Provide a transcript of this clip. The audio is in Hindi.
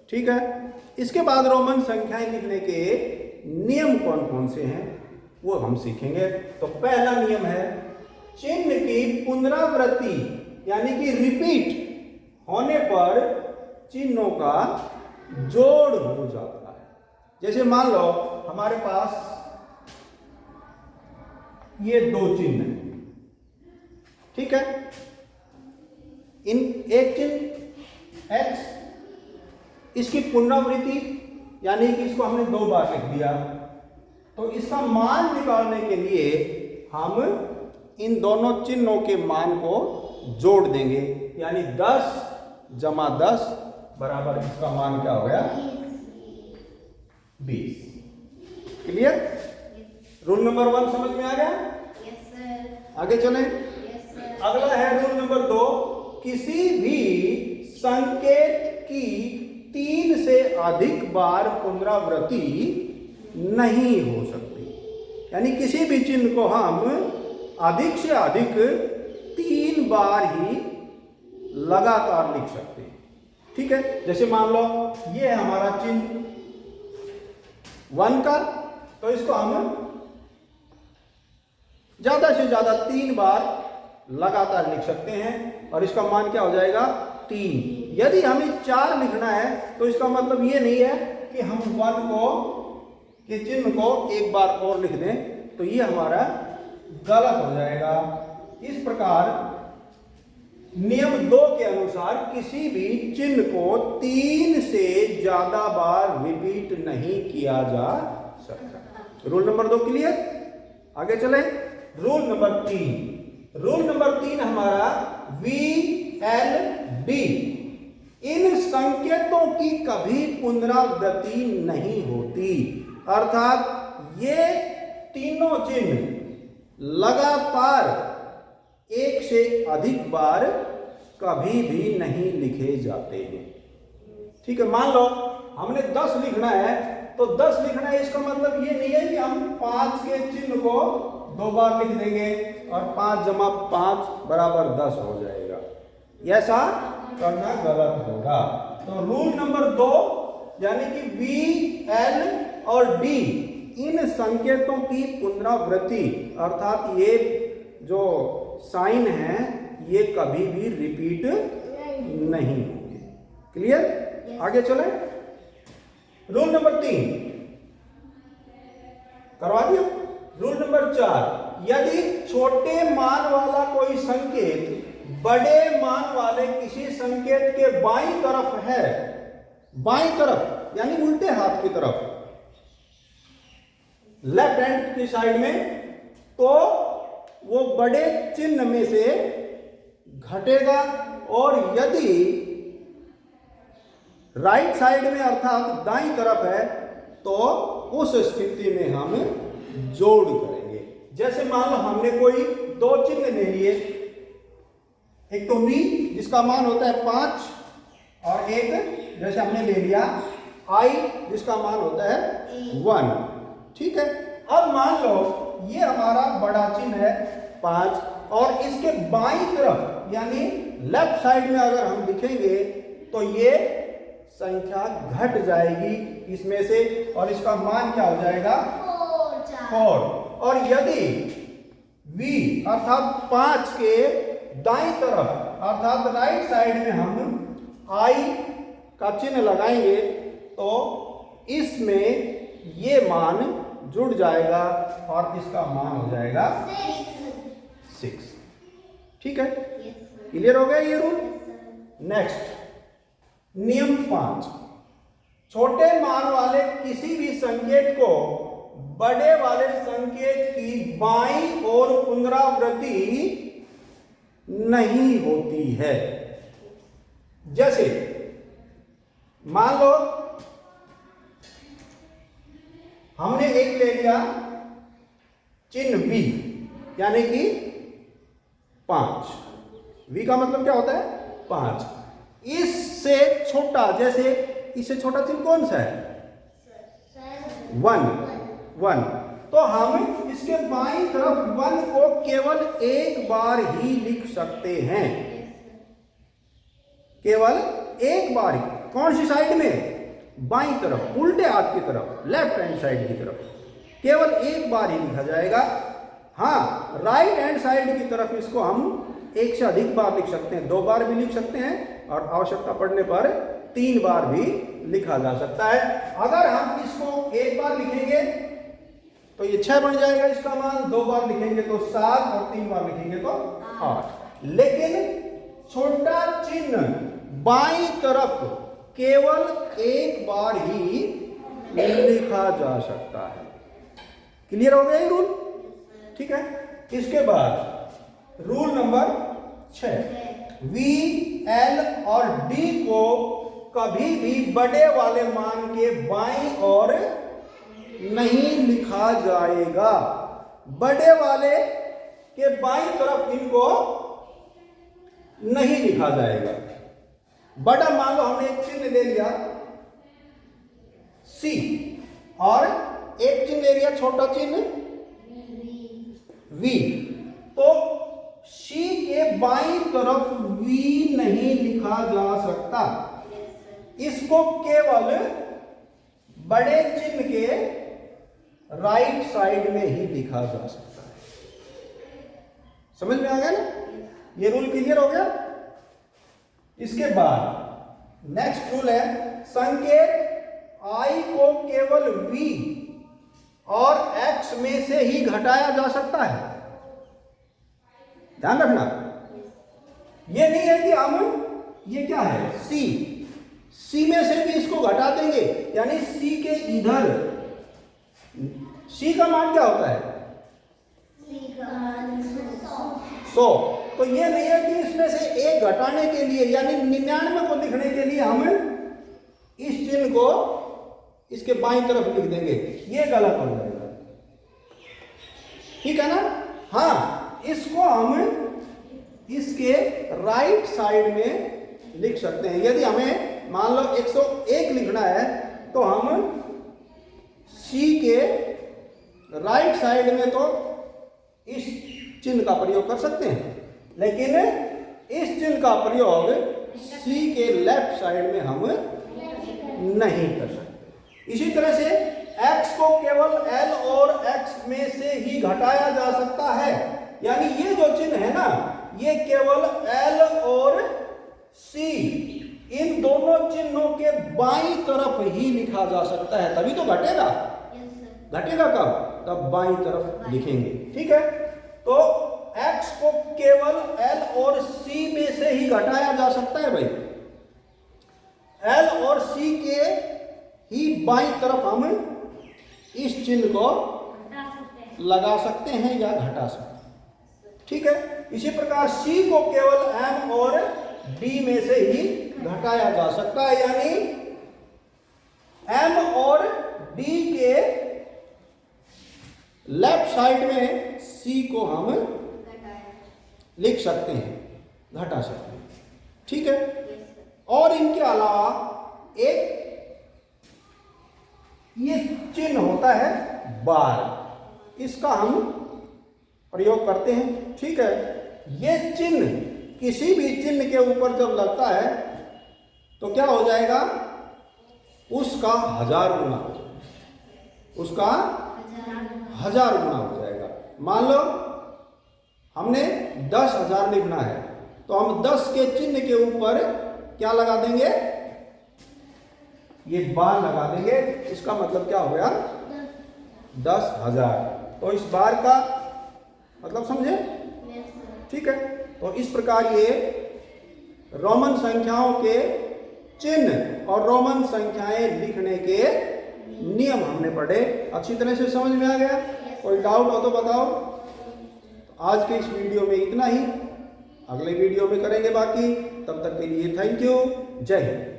ठीक है। इसके बाद रोमन संख्याएं लिखने के नियम कौन कौन से हैं वो हम सीखेंगे। तो पहला नियम है चिन्ह की पुनरावृत्ति यानी कि रिपीट होने पर चिन्हों का जोड़ हो जाता है। जैसे मान लो हमारे पास ये दो चिन्ह हैं, ठीक है। इन एक चिन्ह x, इसकी पुनरावृत्ति यानी कि इसको हमने 2 बार लिख दिया, तो इसका मान निकालने के लिए हम इन दोनों चिन्हों के मान को जोड़ देंगे, यानी 10 जमा 10 बराबर इसका मान क्या हो गया 20। क्लियर? रूल नंबर 1 समझ में आ गया? Yes sir. आगे चलें। Yes sir. अगला है रूल नंबर 2, किसी भी संकेत की 3 से अधिक बार पुनरावृत्ति नहीं हो सकती। यानी किसी भी चिन्ह को हम अधिक से अधिक 3 बार ही लगातार लिख सकते हैं, ठीक है। जैसे मान लो ये है हमारा चिन्ह 1 का, तो इसको हम ज्यादा से ज्यादा 3 बार लगातार लिख सकते हैं और इसका मान क्या हो जाएगा 3। यदि हमें 4 लिखना है तो इसका मतलब ये नहीं है कि हम 1 को के चिन्ह को एक बार और लिख दें, तो ये हमारा गलत हो जाएगा। इस प्रकार नियम 2 के अनुसार किसी भी चिन्ह को 3 से ज्यादा बार रिपीट नहीं किया जा सकता। Rule number 2 clear? आगे चलें। Rule number 3। रूल नंबर 3 हमारा VLD। इन संकेतों की कभी पुनरावृत्ति नहीं होती, अर्थात ये तीनों चिन्ह लगातार 1 से अधिक बार कभी भी नहीं लिखे जाते हैं, ठीक है। मान लो हमने 10 लिखना है, तो 10 लिखना है इसका मतलब ये नहीं है कि हम 5 के चिन्ह को 2 बार लिख देंगे और 5 जमा 5 बराबर 10 हो जाएगा। ऐसा करना गलत होगा। तो रूल नंबर 2 यानी कि VL और D इन संकेतों की पुनरावृत्ति अर्थात ये जो साइन है ये कभी भी रिपीट नहीं होंगे। क्लियर? आगे चले। रूल नंबर 3 करवा दिया। रूल नंबर 4, यदि छोटे मान वाला कोई संकेत बड़े मान वाले किसी संकेत के बाईं तरफ है, बाईं तरफ यानी उल्टे हाथ की तरफ, लेफ्ट हैंड की साइड में, तो वो बड़े चिन्ह में से घटेगा। और यदि राइट साइड में अर्थात दाईं तरफ है तो उस स्थिति में हम जोड़ करेंगे। जैसे मान लो हमने कोई 2 चिन्ह ले लिए, एक तो V जिसका मान होता है 5 और एक जैसे हमने ले लिया I जिसका मान होता है 1, ठीक है। अब मान लो ये हमारा बड़ा चिन्ह है 5 और इसके बाईं तरफ यानी लेफ्ट साइड में अगर हम लिखेंगे तो ये संख्या घट जाएगी इसमें से और इसका मान क्या हो जाएगा 4। और यदि V अर्थात 5 के दाईं तरफ अर्थात राइट साइड में हम I का चिन्ह लगाएंगे तो इसमें ये मान जुड़ जाएगा और इसका मान हो जाएगा 6, ठीक है। क्लियर हो गया ये रूल? नेक्स्ट नियम 5, छोटे मान वाले किसी भी संकेत को बड़े वाले संकेत की बाईं ओर पुनरावृत्ति नहीं होती है। जैसे मान लो हमने एक ले लिया चिन्ह V यानी कि 5। V का मतलब क्या होता है 5। इससे छोटा, जैसे इससे छोटा चिन्ह कौन सा है 1। तो हम इसके बाईं तरफ 1 को केवल एक बार ही लिख सकते हैं, केवल एक बार ही। कौन सी साइड में? बाईं तरफ, उल्टे हाथ की तरफ, लेफ्ट हैंड साइड की तरफ केवल एक बार ही लिखा जाएगा। हाँ, राइट हैंड साइड की तरफ इसको हम एक से अधिक बार लिख सकते हैं, 2 बार भी लिख सकते हैं और आवश्यकता पड़ने पर 3 बार भी लिखा जा सकता है। अगर हम इसको एक बार लिखेंगे तो ये 6 बन जाएगा इसका मान, 2 बार लिखेंगे तो 7 और 3 बार लिखेंगे तो 8। लेकिन छोटा चिन्ह बाईं तरफ केवल एक बार ही लिखा जा सकता है। क्लियर हो गया ये रूल? ठीक है। इसके बाद रूल नंबर 6, वी, एल और डी को कभी भी बड़े वाले मान के बाईं ओर नहीं लिखा जाएगा। बड़े वाले के बाईं तरफ इनको नहीं लिखा जाएगा। बड़ा मान लो हमने एक चिन्ह ले लिया सी और एक चिन्ह ले लिया छोटा चिन्ह वी, तो सी के बाईं तरफ वी नहीं लिखा जा सकता। इसको केवल बड़े चिन्ह के राइट साइड में ही लिखा जा सकता है। समझ में आ गया ना? ये रूल क्लियर हो गया? इसके बाद नेक्स्ट रूल है, संकेत आई को केवल v और x में से ही घटाया जा सकता है। ध्यान रखना, ये नहीं है कि हम ये क्या है c में से भी इसको घटा देंगे, यानी c के इधर c का मान क्या होता है 100। तो ये नहीं है कि इसमें से एक घटाने के लिए यानी 99 को लिखने के लिए हम इस चिन्ह को इसके बाईं तरफ लिख देंगे, ये गलत हो जाएगा। ठीक है ना? हाँ, इसको हम इसके राइट साइड में लिख सकते हैं। यदि हमें मान लो 101 लिखना है तो हम सी के राइट साइड में तो इस चिन्ह का प्रयोग कर सकते हैं, लेकिन इस चिन्ह का प्रयोग सी के लेफ्ट साइड में हम नहीं कर सकते। इसी तरह से x को केवल l और x में से ही घटाया जा सकता है, यानी ये जो चिन्ह है ना, ये केवल l और c इन दोनों चिन्हों के बाईं तरफ ही लिखा जा सकता है, तभी तो घटेगा। घटेगा कब? तब बाईं तरफ लिखेंगे। ठीक है, तो x को केवल l और c में से ही घटाया जा सकता है भाई। l और c के ही बाईं तरफ हम इस चिन्ह को लगा सकते हैं या घटा सकते हैं। ठीक है, इसी प्रकार c को केवल m और d में से ही घटाया जा सकता है, यानी m और d के लेफ्ट साइड में c को हम लिख सकते हैं, घटा सकते हैं। ठीक है, और इनके अलावा एक ये चिन्ह होता है बार, इसका हम प्रयोग करते हैं। ठीक है, ये चिन्ह किसी भी चिन्ह के ऊपर जब लगता है तो क्या हो जाएगा, उसका 1000 गुना हो जाएगा, उसका 1000 गुना हो जाएगा। मान लो हमने 10,000 लिखना है तो हम 10 के चिन्ह के ऊपर क्या लगा देंगे, ये बार लगा देंगे। इसका मतलब क्या हो गया 10,000। तो इस बार का मतलब समझे? ठीक है, तो इस प्रकार ये रोमन संख्याओं के चिन्ह और रोमन संख्याएं लिखने के नियम हमने पढ़े। अच्छी तरह से समझ में आ गया? कोई डाउट हो तो बताओ। तो आज के इस वीडियो में इतना ही, अगले वीडियो में करेंगे बाकी। तब तक के लिए थैंक यू, जय हिंद।